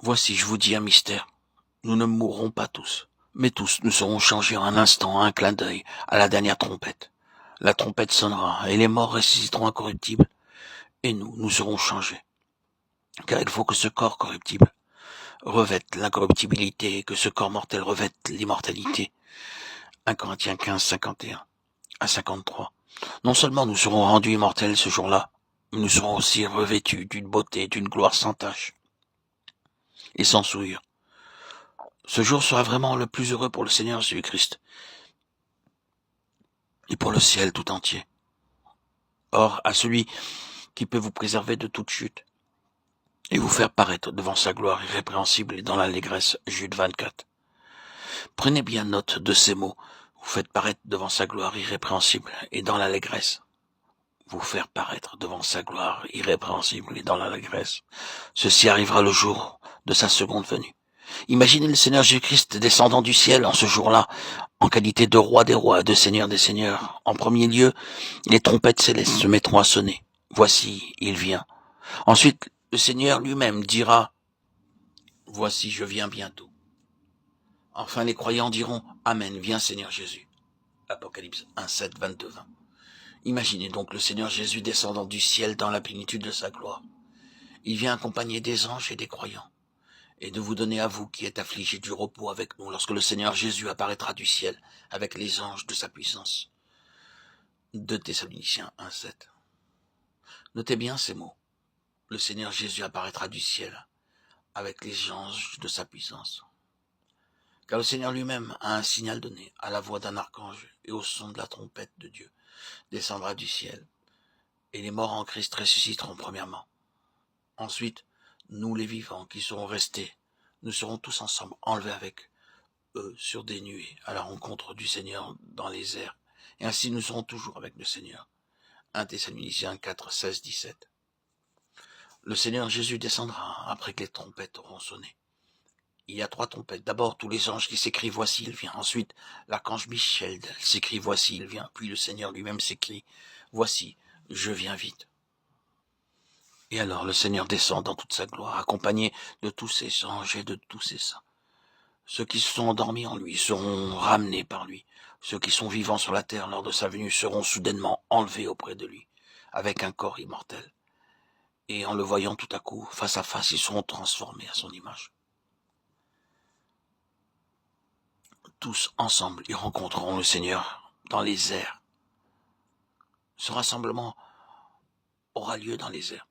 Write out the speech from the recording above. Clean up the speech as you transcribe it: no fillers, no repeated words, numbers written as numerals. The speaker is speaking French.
Voici, je vous dis un mystère. Nous ne mourrons pas tous, mais tous nous serons changés en un instant, à un clin d'œil, à la dernière trompette. La trompette sonnera, et les morts ressusciteront incorruptibles, et nous serons changés. Car il faut que ce corps corruptible revête l'incorruptibilité, et que ce corps mortel revête l'immortalité. 1 Corinthiens 15, 51 à 53. Non seulement nous serons rendus immortels ce jour-là, mais nous serons aussi revêtus d'une beauté, d'une gloire sans tache et sans souillure. Ce jour sera vraiment le plus heureux pour le Seigneur Jésus-Christ et pour le ciel tout entier. Or, à celui qui peut vous préserver de toute chute et vous faire paraître devant sa gloire irrépréhensible et dans l'allégresse, Jude 24. Prenez bien note de ces mots. Vous faites paraître devant sa gloire irrépréhensible et dans l'allégresse. Vous faire paraître devant sa gloire irrépréhensible et dans l'allégresse. Ceci arrivera le jour de sa seconde venue. Imaginez le Seigneur Jésus-Christ descendant du ciel en ce jour-là, en qualité de roi des rois, de seigneur des seigneurs. En premier lieu, les trompettes célestes se mettront à sonner. Voici, il vient. Ensuite, le Seigneur lui-même dira, voici, je viens bientôt. Enfin, les croyants diront, Amen, viens Seigneur Jésus. Apocalypse 1, 7, 22, 20. Imaginez donc le Seigneur Jésus descendant du ciel dans la plénitude de sa gloire. Il vient accompagné des anges et des croyants, et de vous donner à vous qui êtes affligés du repos avec nous lorsque le Seigneur Jésus apparaîtra du ciel avec les anges de sa puissance. 2 Thessaloniciens 1, 7. Notez bien ces mots. Le Seigneur Jésus apparaîtra du ciel avec les anges de sa puissance. Car le Seigneur lui-même a un signal donné à la voix d'un archange et au son de la trompette de Dieu descendra du ciel, et les morts en Christ ressusciteront premièrement. Ensuite, nous les vivants qui serons restés, nous serons tous ensemble enlevés avec eux sur des nuées à la rencontre du Seigneur dans les airs, et ainsi nous serons toujours avec le Seigneur. 1 Thessaloniciens 4, 16, 17. Le Seigneur Jésus descendra après que les trompettes auront sonné. Il y a 3 trompettes. D'abord, tous les anges qui s'écrient « Voici, il vient ». Ensuite, l'archange Michel s'écrie « Voici, il vient ». Puis le Seigneur lui-même s'écrie « Voici, je viens vite ». Et alors le Seigneur descend dans toute sa gloire, accompagné de tous ses anges et de tous ses saints. Ceux qui se sont endormis en lui seront ramenés par lui. Ceux qui sont vivants sur la terre lors de sa venue seront soudainement enlevés auprès de lui, avec un corps immortel. Et en le voyant tout à coup, face à face, ils seront transformés à son image. Tous ensemble, ils rencontreront le Seigneur dans les airs. Ce rassemblement aura lieu dans les airs.